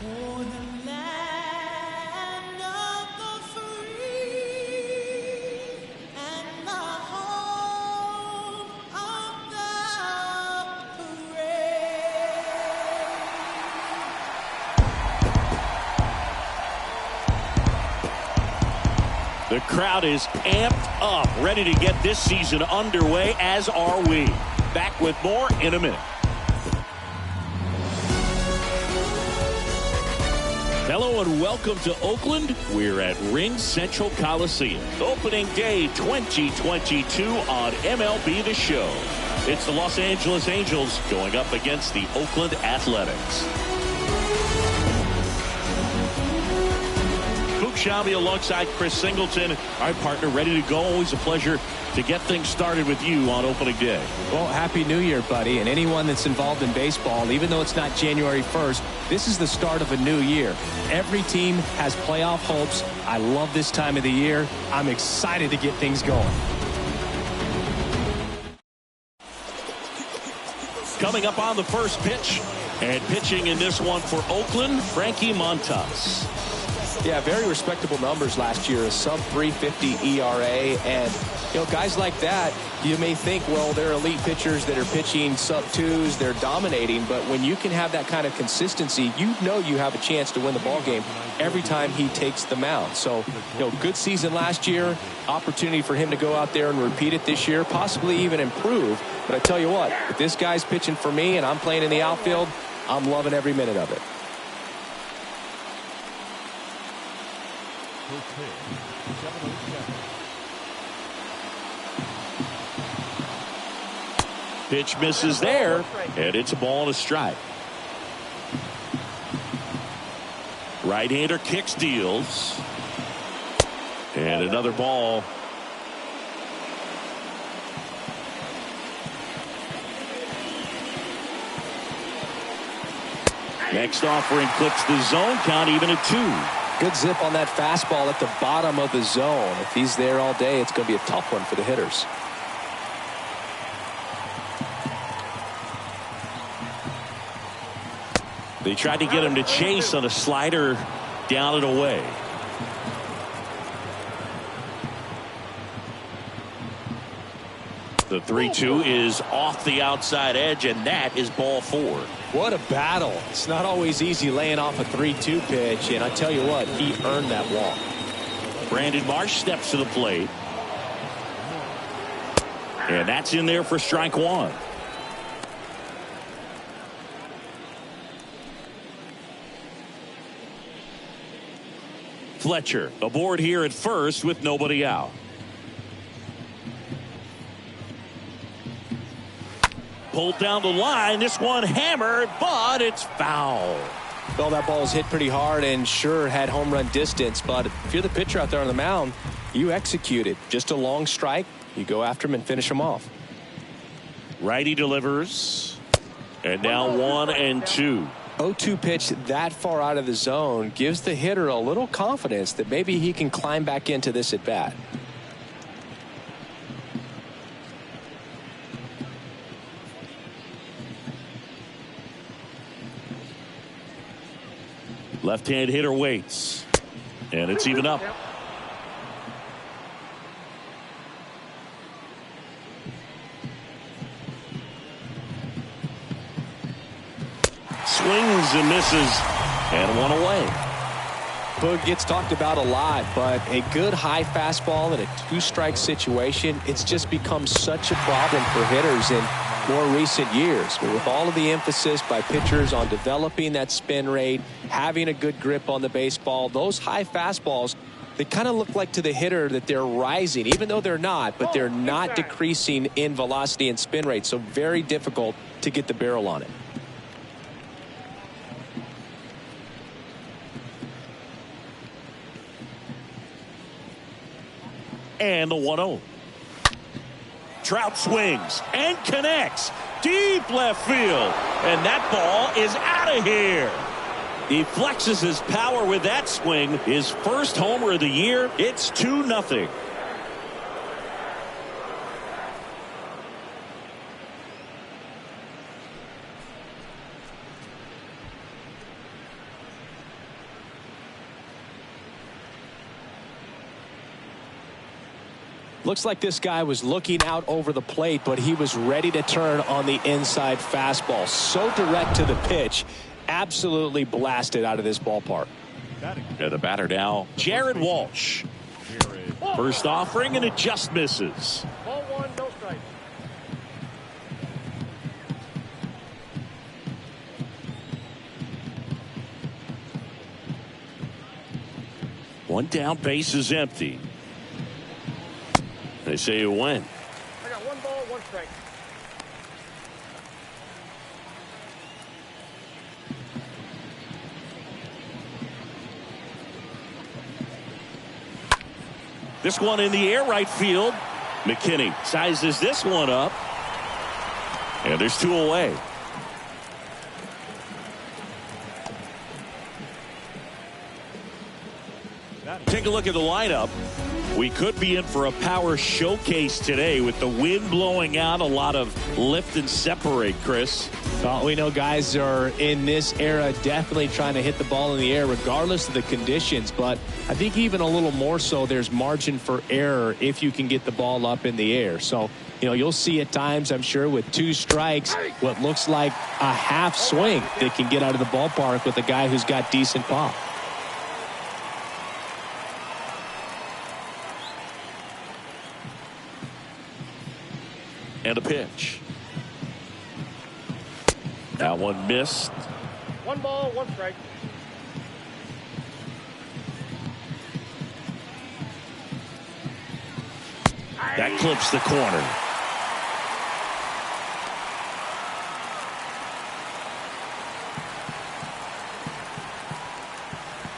For the land of the free and the home of the brave. The crowd is amped up, ready to get this season underway, as are we. Back with more in a minute. Hello and welcome to Oakland. We're at Ring Central Coliseum. Opening day 2022 on MLB The Show. It's the Los Angeles Angels going up against the Oakland Athletics. Shabby alongside Chris Singleton, our partner, ready to go. Always a pleasure to get things started with you on opening day. Well, happy New Year, buddy. And anyone that's involved in baseball, even though it's not January 1st, this is the start of a new year. Every team has playoff hopes. I love this time of the year. I'm excited to get things going. Coming up on the first pitch, and pitching in this one for Oakland, Frankie Montas. Yeah, very respectable numbers last year, a sub-350 ERA, and guys like that, you may think, well, they're elite pitchers that are pitching sub-2s, they're dominating, but when you can have that kind of consistency, you know you have a chance to win the ball game every time he takes the mound. So, good season last year, opportunity for him to go out there and repeat it this year, possibly even improve. But I tell you what, if this guy's pitching for me and I'm playing in the outfield, I'm loving every minute of it. Pitch misses there, and it's a ball and a strike. Right-hander kicks, deals, and another ball. Next offering clicks the zone, count even at 2. Good zip on that fastball at the bottom of the zone. If he's there all day, it's going to be a tough one for the hitters. They tried to get him to chase on a slider down and away. The 3-2 is off the outside edge, and that is ball 4. What a battle. It's not always easy laying off a 3-2 pitch, and I tell you what, he earned that walk. Brandon Marsh steps to the plate. And that's in there for strike 1. Fletcher aboard here at first with nobody out. Pulled down the line. This one hammered, but it's foul. Well, that ball was hit pretty hard and sure had home run distance, but if you're the pitcher out there on the mound, you execute it. Just a long strike. You go after him and finish him off. Righty delivers. And now 1-2. 0-2 pitch that far out of the zone gives the hitter a little confidence that maybe he can climb back into this at bat. Left-hand hitter waits. And it's even up. Swings and misses, and one away. Boog gets talked about a lot, but a good high fastball in a 2-strike situation, it's just become such a problem for hitters in more recent years. But with all of the emphasis by pitchers on developing that spin rate, having a good grip on the baseball, those high fastballs, they kind of look like to the hitter that they're rising, even though they're not, but they're not decreasing in velocity and spin rate. So very difficult to get the barrel on it. And the 1-0. Trout swings and connects deep left field, and that ball is out of here. He flexes his power with that swing. His first homer of the year. It's 2-0. Looks like this guy was looking out over the plate, but he was ready to turn on the inside fastball. So direct to the pitch. Absolutely blasted out of this ballpark. And the batter now, Jared Walsh. First offering, and it just misses. Ball one, no strike. One down, base is empty. They say you win. I got one ball, one strike. This one in the air, right field. McKinney sizes this one up. And there's two away. Take a look at the lineup. We could be in for a power showcase today with the wind blowing out, a lot of lift and separate, Chris. Well, we know guys are in this era definitely trying to hit the ball in the air regardless of the conditions, but I think even a little more so there's margin for error if you can get the ball up in the air. So, you know, you'll see at times, I'm sure, with two strikes, what looks like a half swing that can get out of the ballpark with a guy who's got decent pop. And a pitch. That one missed. One ball, one strike. That clips the corner.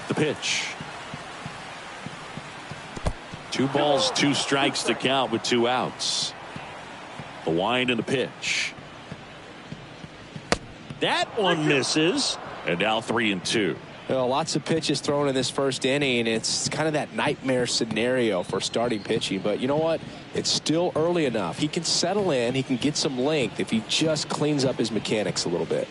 The pitch. 2 balls, 2 strikes to count with 2 outs. The wind and the pitch. That one misses. And now 3-2. Well, lots of pitches thrown in this first inning. It's kind of that nightmare scenario for starting pitching. But you know what? It's still early enough. He can settle in. He can get some length if he just cleans up his mechanics a little bit.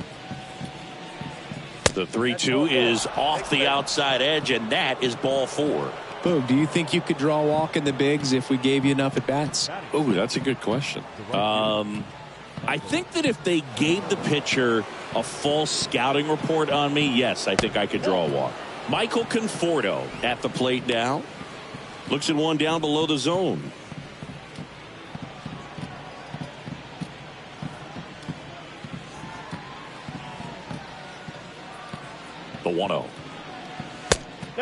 The 3-2 is off the outside edge, and that is ball 4. Boog, do you think you could draw a walk in the bigs if we gave you enough at bats? Oh, that's a good question. I think that if they gave the pitcher a full scouting report on me, yes, I think I could draw a walk. Michael Conforto at the plate now. Looks at one down below the zone. The 1-0.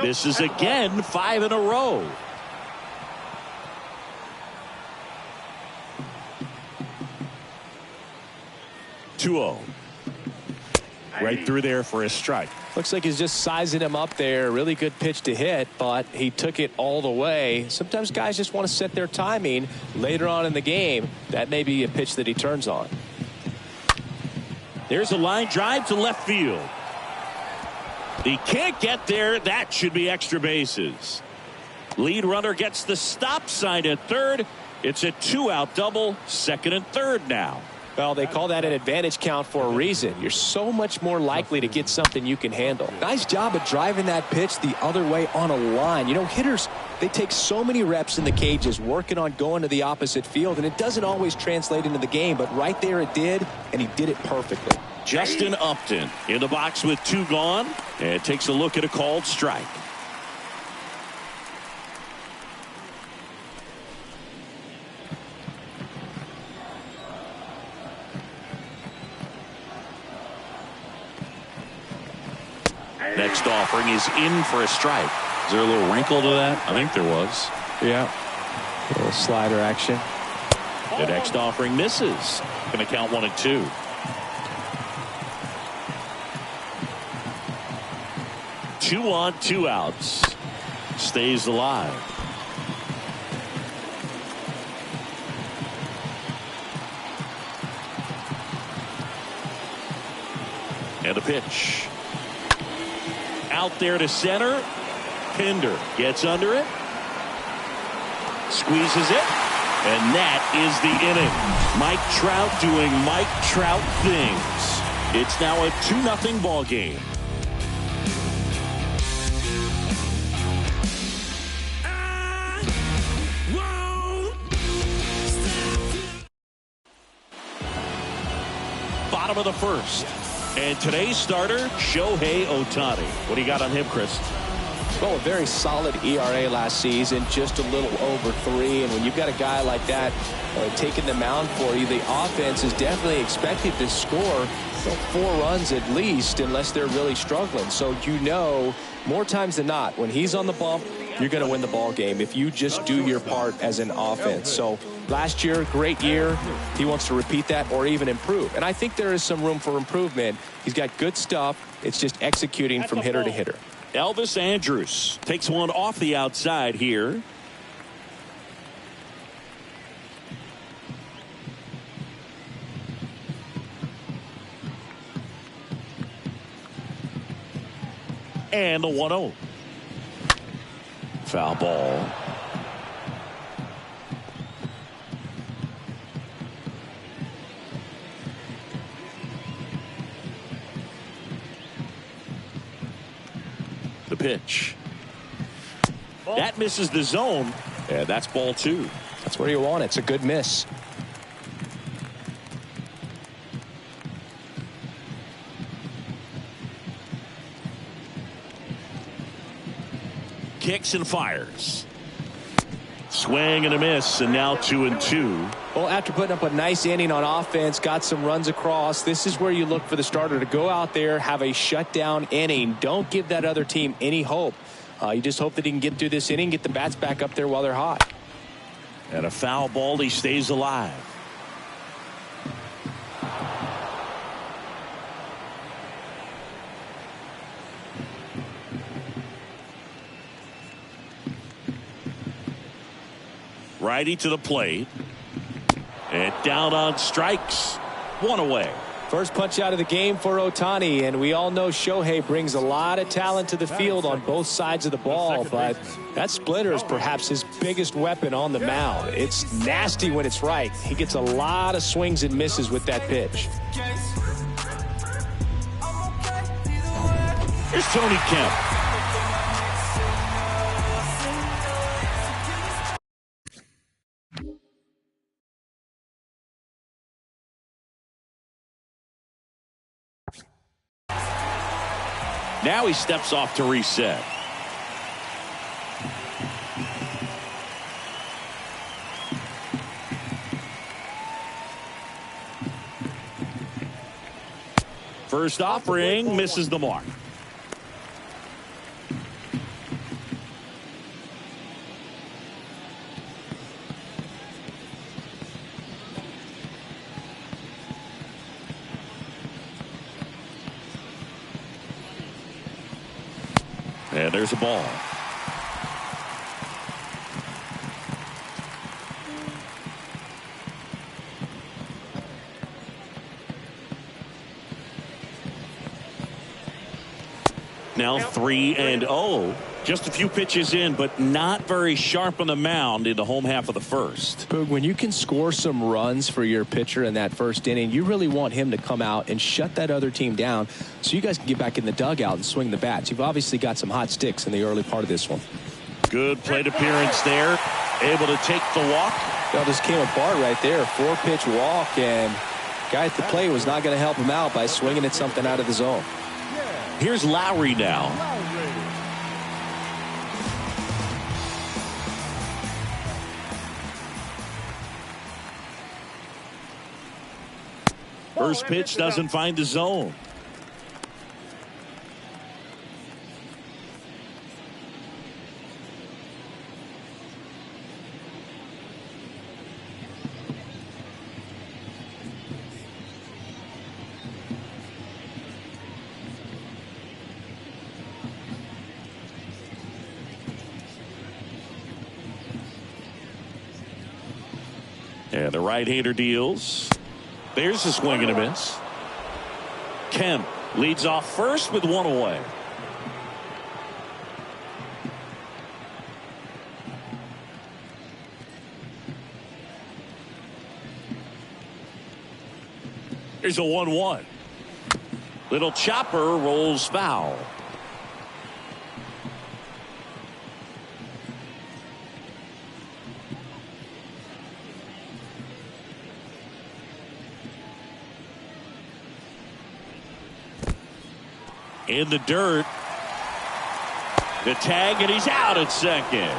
This is again 5 in a row. Right through there for a strike. Looks like he's just sizing him up there. Really good pitch to hit, but he took it all the way. Sometimes guys just want to set their timing later on in the game. That may be a pitch that he turns on. There's a line drive to left field. He can't get there. That should be extra bases. Lead runner gets the stop sign at third. It's a 2-out double, second and third now. Well, they call that an advantage count for a reason. You're so much more likely to get something you can handle. Nice job of driving that pitch the other way on a line. You know, hitters, they take so many reps in the cages working on going to the opposite field, and it doesn't always translate into the game, but right there it did, and he did it perfectly. Justin Upton in the box with 2 gone, and takes a look at a called strike. Next offering is in for a strike. Is there a little wrinkle to that? I think there was. Yeah. A little slider action. The next offering misses. Going to count 1-2. Two on, 2 outs. Stays alive. And a pitch. Out there to center. Pinder gets under it. Squeezes it. And that is the inning. Mike Trout doing Mike Trout things. It's now a 2-0 ball game. bottom of the first. And today's starter, Shohei Ohtani. What do you got on him, Chris? Well, a very solid ERA last season, just a little over 3. And when you've got a guy like that taking the mound for you, the offense is definitely expected to score 4 runs at least, unless they're really struggling. So you know, more times than not, when he's on the bump, you're going to win the ball game if you just do your part as an offense. So last year, great year. He wants to repeat that or even improve. And I think there is some room for improvement. He's got good stuff. It's just executing from hitter to hitter. Elvis Andrus takes one off the outside here. And the 1-0. Foul ball. The pitch. That misses the zone. And that's ball 2. That's where you want it. It's a good miss. Kicks and fires. Swing and a miss, and now 2-2. Well, after putting up a nice inning on offense, got some runs across, this is where you look for the starter to go out there, have a shutdown inning. Don't give that other team any hope. You just hope that he can get through this inning, get the bats back up there while they're hot. And a foul ball, he stays alive. Righty to the plate. And down on strikes. 1 away. First punch out of the game for Ohtani, and we all know Shohei brings a lot of talent to the field on both sides of the ball, but that splitter is perhaps his biggest weapon on the mound. It's nasty when it's right. He gets a lot of swings and misses with that pitch. Here's Tony Kemp. Now he steps off to reset. First offering misses the mark. And there's a ball. Now 3-0. Just a few pitches in, but not very sharp on the mound in the home half of the first. Boog, when you can score some runs for your pitcher in that first inning, you really want him to come out and shut that other team down so you guys can get back in the dugout and swing the bats. You've obviously got some hot sticks in the early part of this one. Good plate appearance there. Able to take the walk. Well, just came apart right there. 4-pitch walk, and guy at the plate was not going to help him out by swinging at something out of the zone. Here's Lowry now. First pitch doesn't find the zone. And the right-hander deals. There's a swing and a miss. Kemp leads off first with 1 away. Here's a 1-1. Little chopper rolls foul. In the dirt. The tag, and he's out at second.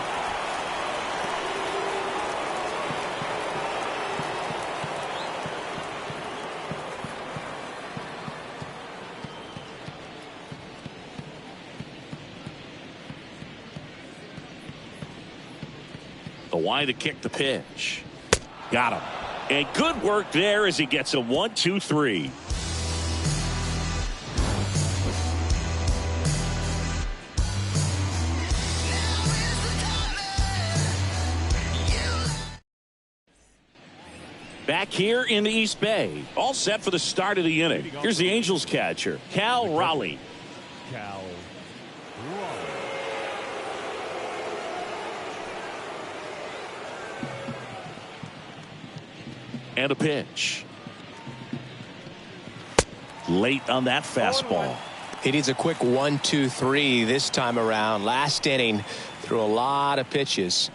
The wide to kick the pitch. Got him. And good work there as he gets a 1-2-3. Back here in the East Bay. All set for the start of the inning. Here's the Angels catcher, Cal Raleigh. And a pitch. Late on that fastball. He needs a quick 1-2-3 this time around. Last inning, threw a lot of pitches.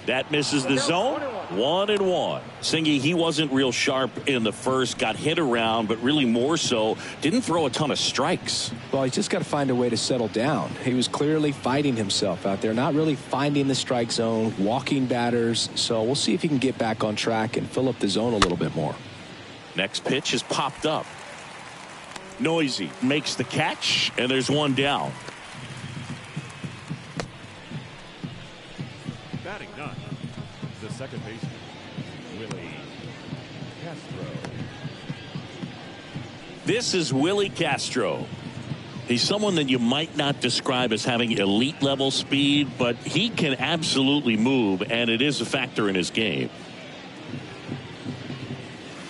That misses the zone. 1-1. Singy, he wasn't real sharp in the first, got hit around, but really more so didn't throw a ton of strikes. Well, he's just got to find a way to settle down. He was clearly fighting himself out there, not really finding the strike zone, walking batters. So we'll see if he can get back on track and fill up the zone a little bit more. Next pitch is popped up. Noisy makes the catch, and there's one down. Batting none, the second baseman, Willie Castro. This is Willie Castro. He's someone that you might not describe as having elite level speed, but he can absolutely move, and it is a factor in his game.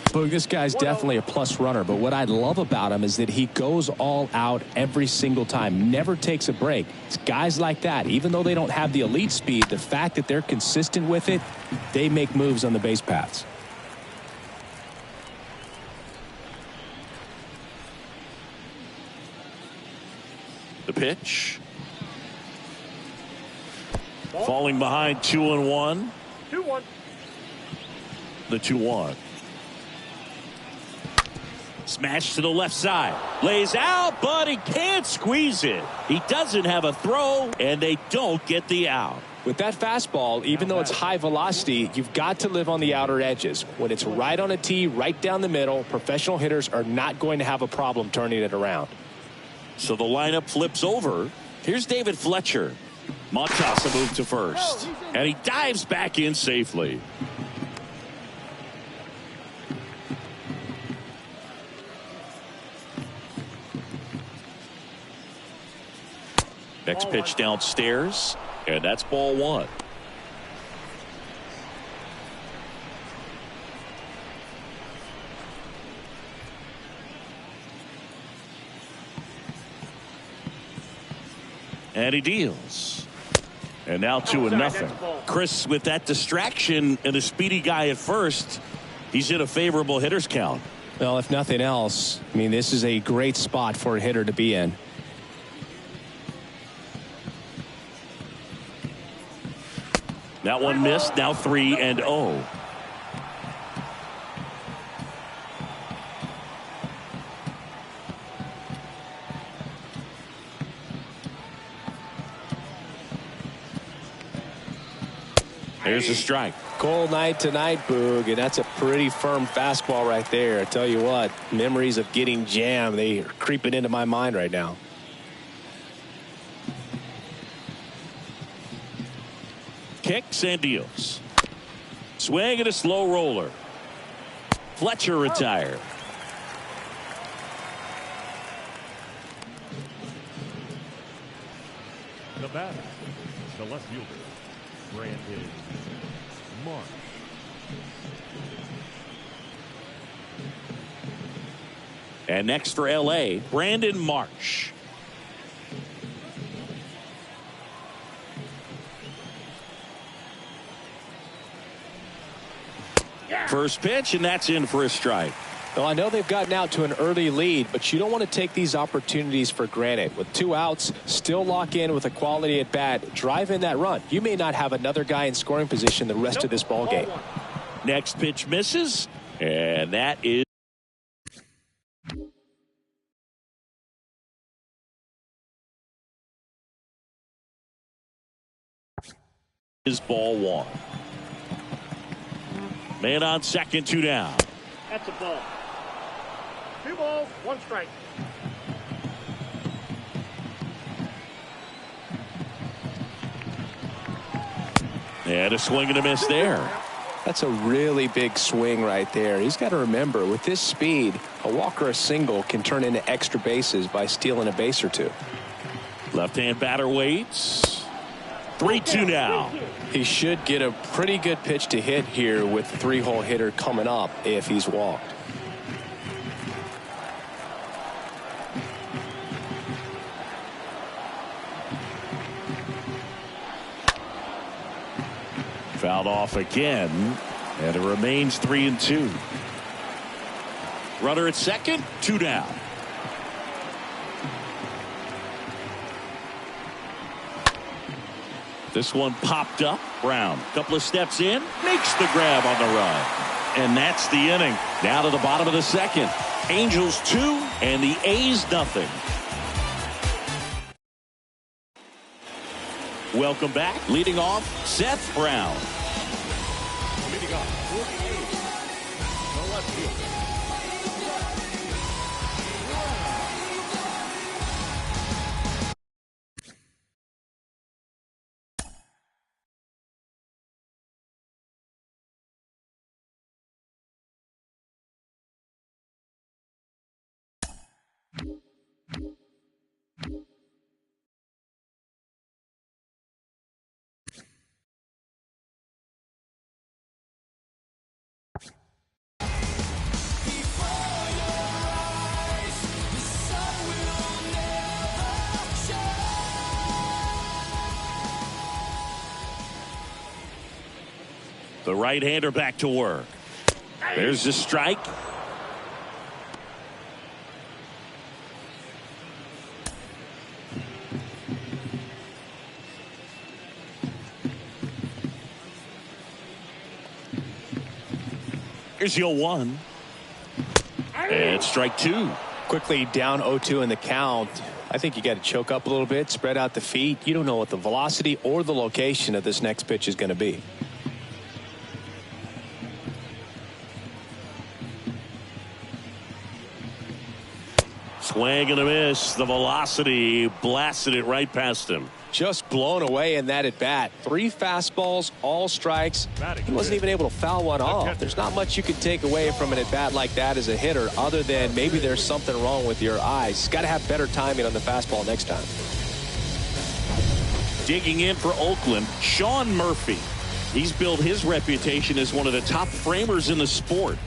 Boog, this guy's definitely a plus runner, but what I love about him is that he goes all out every single time, never takes a break. It's guys like that, even though they don't have the elite speed, the fact that they're consistent with it, they make moves on the base paths. The pitch. Falling behind 2-1. 2-1. The 2-1. Smash to the left side. Lays out, but he can't squeeze it. He doesn't have a throw, and they don't get the out. With that fastball, even though it's high velocity, you've got to live on the outer edges. When it's right on a tee, right down the middle, professional hitters are not going to have a problem turning it around. So the lineup flips over. Here's David Fletcher. Montas a move to first. And he dives back in safely. Next pitch downstairs, and that's ball one. And he deals. And now 2-0. Chris, with that distraction and a speedy guy at first, he's in a favorable hitter's count. Well, if nothing else, I mean, this is a great spot for a hitter to be in. That one missed. Now 3-0. There's a strike. Cold night tonight, Boog, and that's a pretty firm fastball right there. I tell you what, memories of getting jammed, they are creeping into my mind right now. Kicks and deals. Swing and a slow roller. Fletcher retired. The batter, the left fielder, Brandon Marsh. And next for LA, Brandon Marsh. First pitch, and that's in for a strike. Well, I know they've gotten out to an early lead, but you don't want to take these opportunities for granted. With 2 outs, still lock in with a quality at bat, drive in that run. You may not have another guy in scoring position the rest of this ball game. Next pitch misses, and that is ball 1. Man on second, 2 down. That's a ball. 2 balls, 1 strike. And a swing and a miss there. That's a really big swing right there. He's got to remember, with this speed, a walk or a single can turn into extra bases by stealing a base or 2. Left-hand batter waits. 3-2 now. He should get a pretty good pitch to hit here with the 3-hole hitter coming up if he's walked. Fouled off again, and it remains 3-2. Runner at second, 2 down. This one popped up. Brown, couple of steps in, makes the grab on the run. And that's the inning. Now to the bottom of the second. Angels 2 and the A's nothing. Welcome back. Leading off, Seth Brown. Leading off for the A's, the left fielder. The right-hander back to work. There's the strike. Here's your 1. And strike 2. Quickly down 0-2 in the count. I think you got to choke up a little bit, spread out the feet. You don't know what the velocity or the location of this next pitch is going to be. Swing and a miss. The velocity blasted it right past him. Just blown away in that at bat. 3 fastballs, all strikes. He wasn't even able to foul one off. There's not much you can take away from an at bat like that as a hitter, other than maybe there's something wrong with your eyes. Got to have better timing on the fastball next time. Digging in for Oakland, Sean Murphy. He's built his reputation as one of the top framers in the sport.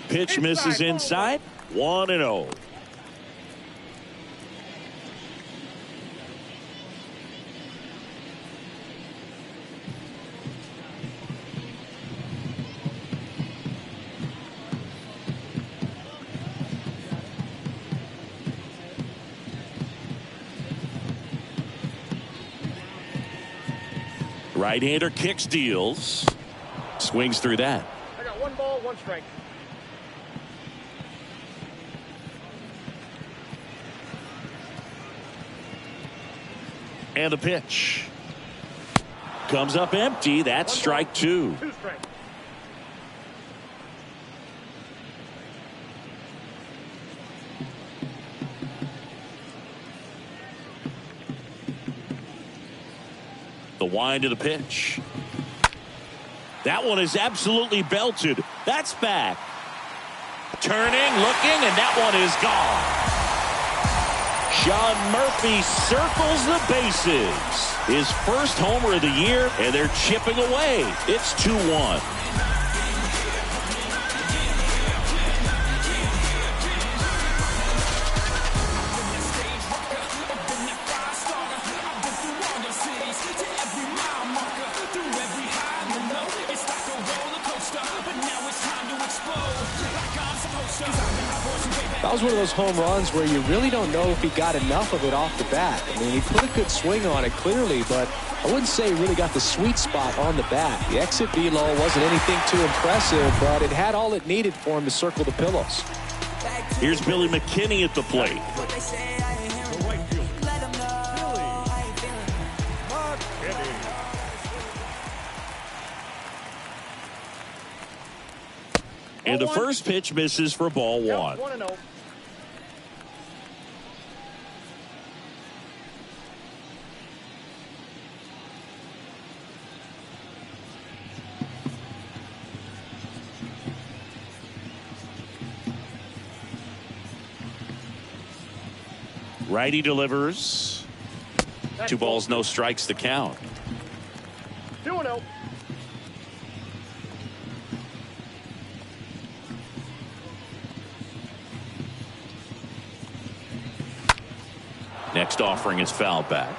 Pitch misses inside. 1-0. Right-hander kicks, deals. Swings through that. I got 1 ball, 1 strike. And a pitch. Comes up empty. That's strike 2. 2 strikes. The wind of the pitch. That one is absolutely belted. That's back. Turning, looking, and that one is gone. Sean Murphy circles the bases. His first homer of the year, and they're chipping away. It's 2-1. That was one of those home runs where you really don't know if he got enough of it off the bat. I mean, he put a good swing on it clearly, but I wouldn't say he really got the sweet spot on the bat. The exit velo wasn't anything too impressive, but it had all it needed for him to circle the pillows. Here's Billy McKinney at the plate. The right fielder, Billy McKinney. And the first pitch misses for ball one. 1-0. Righty delivers. 2 balls, no strikes to count. 2-0. Next offering is fouled back.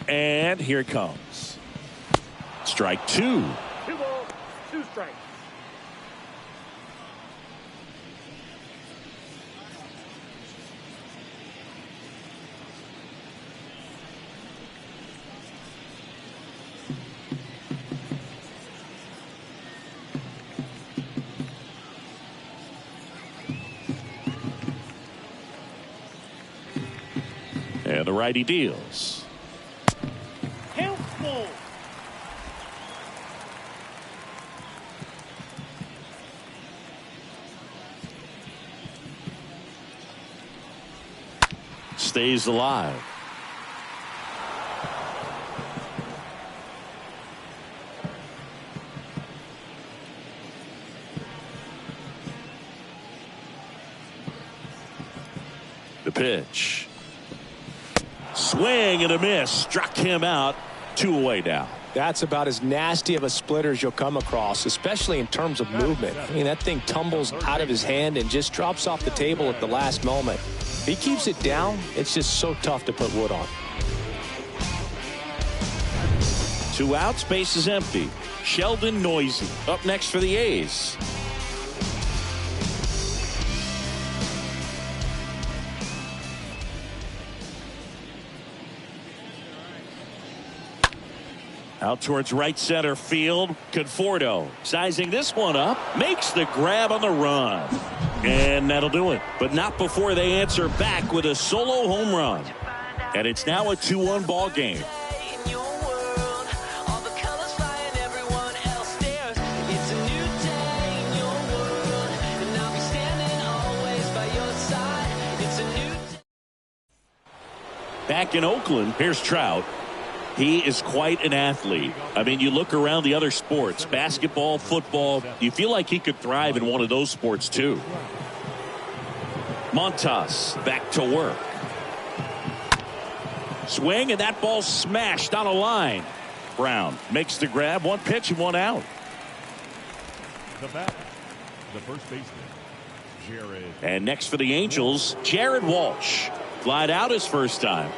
And here it comes. Strike 2. 2 balls, 2 strikes. And the righty deals. Helpful. Stays alive. The pitch. Swing and a miss. Struck him out. 2 away now. That's about as nasty of a splitter as you'll come across, especially in terms of movement. I mean, that thing tumbles out of his hand and just drops off the table at the last moment. If he keeps it down, it's just so tough to put wood on. 2 outs, base is empty. Sheldon Noisy up next for the A's. Out towards right center field. Conforto sizing this one up. Makes the grab on the run. And that'll do it. But not before they answer back with a solo home run. And it's now a 2-1 ball game. Back in Oakland, here's Trout. He is quite an athlete. I mean, you look around the other sports, basketball, football, you feel like he could thrive in one of those sports too. Montas back to work. Swing, and that ball smashed on a line. Brown makes the grab. 1 pitch and 1 out. The batter, the first baseman, Jared. And next for the Angels, Jared Walsh. Flied out his first time.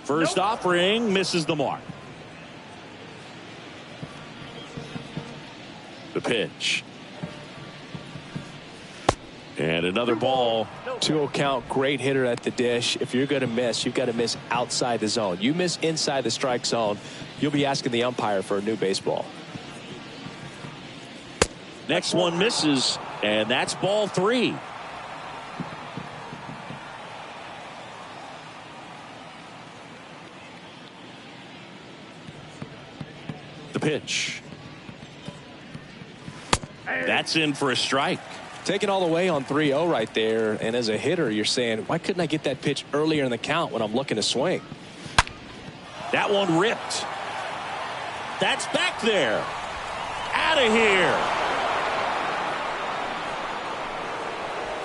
First offering misses the mark. The pitch. And another ball. 2-0 count, great hitter at the dish. If you're going to miss, you've got to miss outside the zone. You miss inside the strike zone, you'll be asking the umpire for a new baseball. Next one misses, and that's ball 3. The pitch. That's in for a strike. Taking all the way on 3-0 right there, and as a hitter, you're saying, why couldn't I get that pitch earlier in the count when I'm looking to swing? That one ripped. That's back there. Out of here.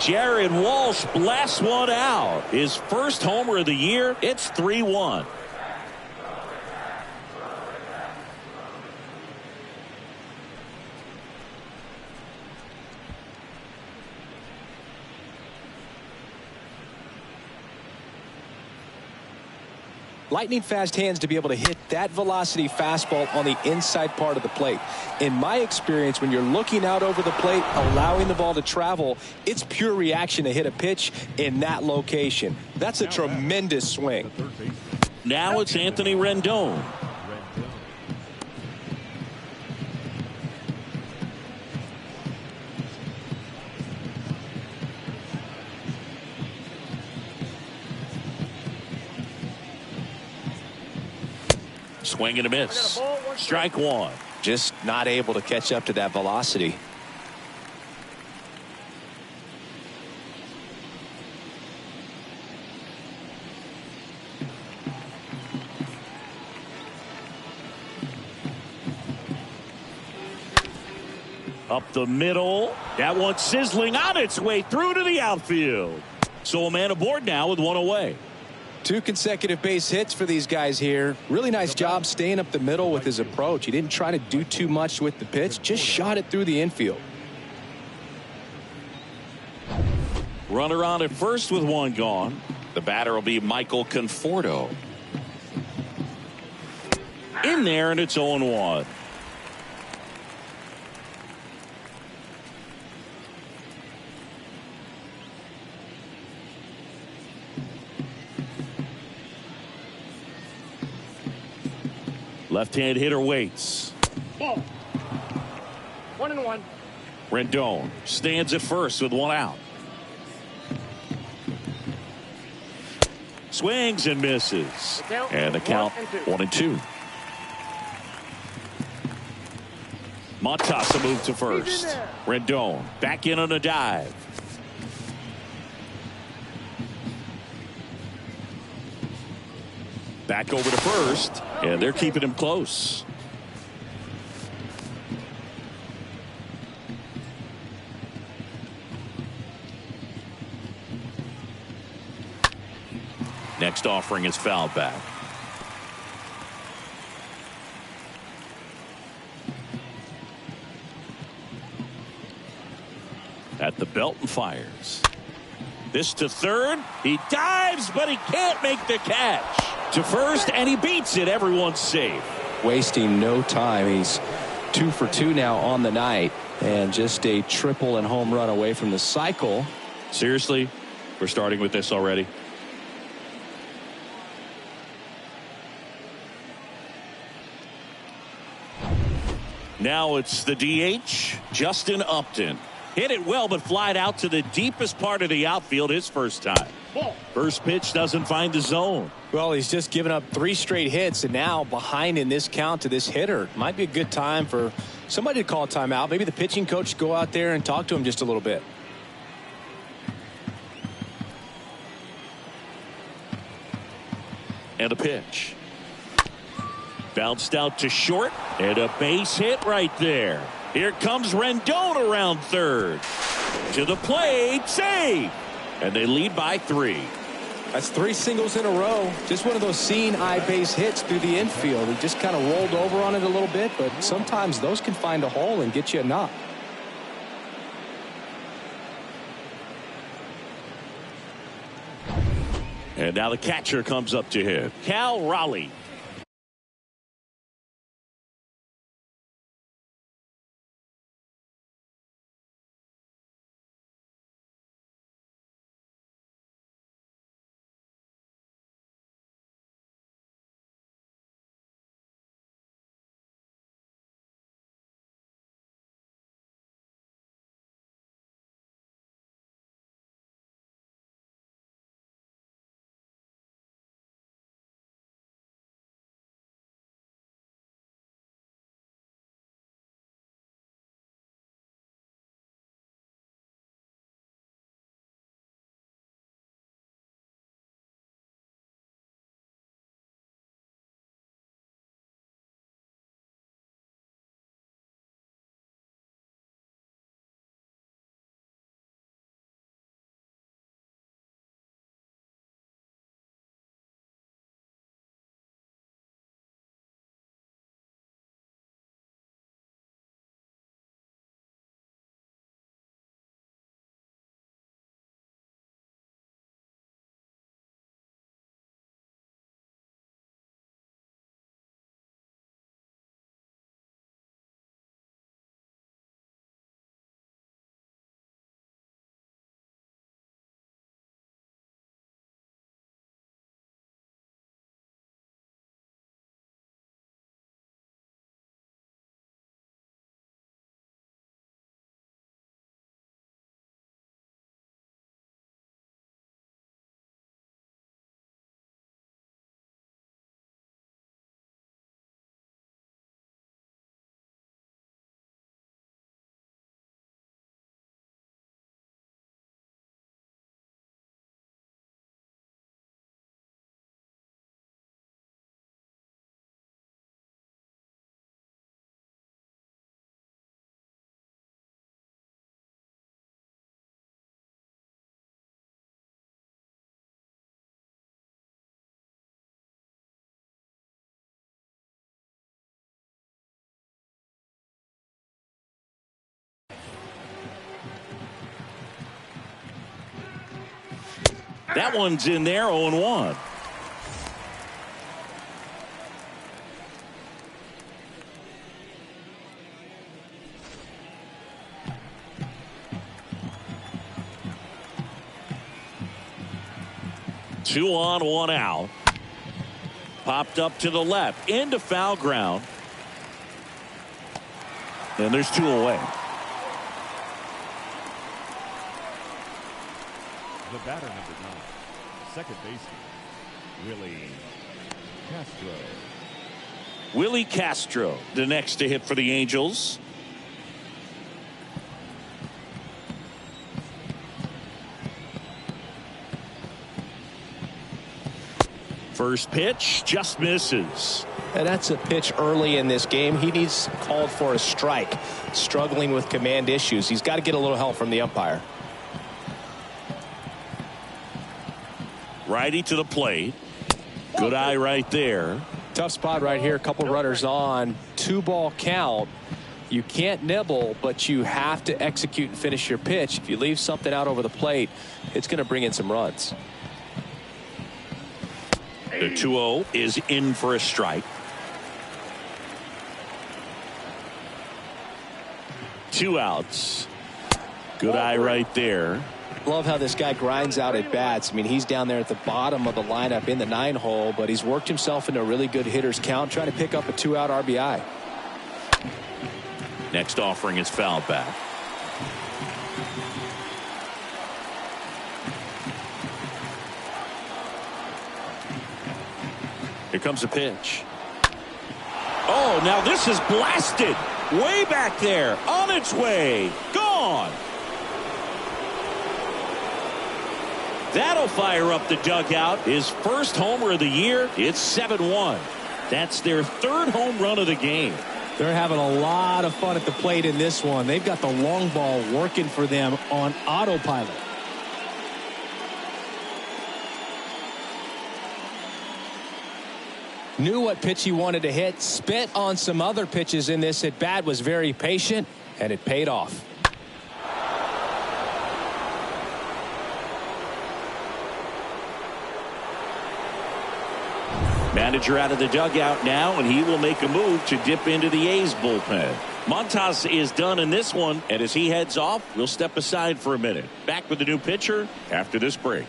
Jared Walsh blasts one out. His first homer of the year. It's 3-1. Lightning fast hands to be able to hit that velocity fastball on the inside part of the plate. In my experience, when you're looking out over the plate, allowing the ball to travel, it's pure reaction to hit a pitch in that location. That's a tremendous swing. Now it's Anthony Rendon. Swing and a miss. Strike one. Just not able to catch up to that velocity. Up the middle. That one sizzling on its way through to the outfield. So a man aboard now with one away. 2 consecutive base hits for these guys here. Really nice job staying up the middle with his approach. He didn't try to do too much with the pitch, just shot it through the infield. Runner on at first with one gone. The batter will be Michael Conforto. In there, and it's 0-1. Left-hand hitter waits. Ball. 1-1. Rendon stands at first with one out. Swings and misses. And the count 1-2. Montasa moved to first. Rendon back in on a dive. Back over to first, and they're keeping him close. Next offering is fouled back. At the belt and fires. This to third. He dives, but he can't make the catch. To first, and he beats it. Everyone's safe. Wasting no time. He's 2 for 2 now on the night, and just a triple and home run away from the cycle. Seriously, we're starting with this already. Now it's the DH, Justin Upton. Hit it well, but flied out to the deepest part of the outfield his first time. First pitch doesn't find the zone. Well, he's just given up 3 straight hits, and now behind in this count to this hitter. Might be a good time for somebody to call a timeout. Maybe the pitching coach go out there and talk to him just a little bit. And a pitch. Bounced out to short, and a base hit right there. Here comes Rendon around third. To the plate, save. And they lead by 3. That's 3 singles in a row. Just one of those seeing eye base hits through the infield. He just kind of rolled over on it a little bit, but sometimes those can find a hole and get you a knock. And now the catcher comes up to him. Cal Raleigh. That one's in there, 0-1. Two on, one out. Popped up to the left into foul ground. And there's two away. The batter, number 9, second baseman, Willie Castro. Willie Castro, the next to hit for the Angels. First pitch just misses. And that's a pitch early in this game. He needs called for a strike. Struggling with command issues. He's got to get a little help from the umpire. Righty to the plate. Good eye right there. Tough spot right here. A couple runners on. 2-ball count. You can't nibble, but you have to execute and finish your pitch. If you leave something out over the plate, it's going to bring in some runs. The 2-0 is in for a strike. 2 outs. Good eye right there. Love how this guy grinds out at bats. I mean, he's down there at the bottom of the lineup in the 9-hole, but he's worked himself into a really good hitter's count, trying to pick up a 2-out RBI. Next offering is fouled back. Here comes a pitch. Oh, now this is blasted. Way back there. On its way. Gone. That'll fire up the dugout. His first homer of the year. It's 7-1. That's their third home run of the game. They're having a lot of fun at the plate in this one. They've got the long ball working for them on autopilot. Knew what pitch he wanted to hit. Spit on some other pitches in this at bat. Was very patient, and it paid off. Manager out of the dugout now, and he will make a move to dip into the A's bullpen. Montas is done in this one, and as he heads off, we'll step aside for a minute. Back with the new pitcher after this break.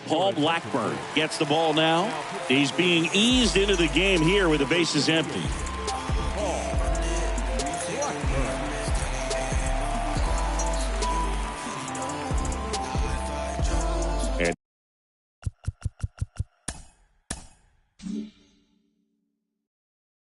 Paul Blackburn gets the ball now. He's being eased into the game here with the bases empty.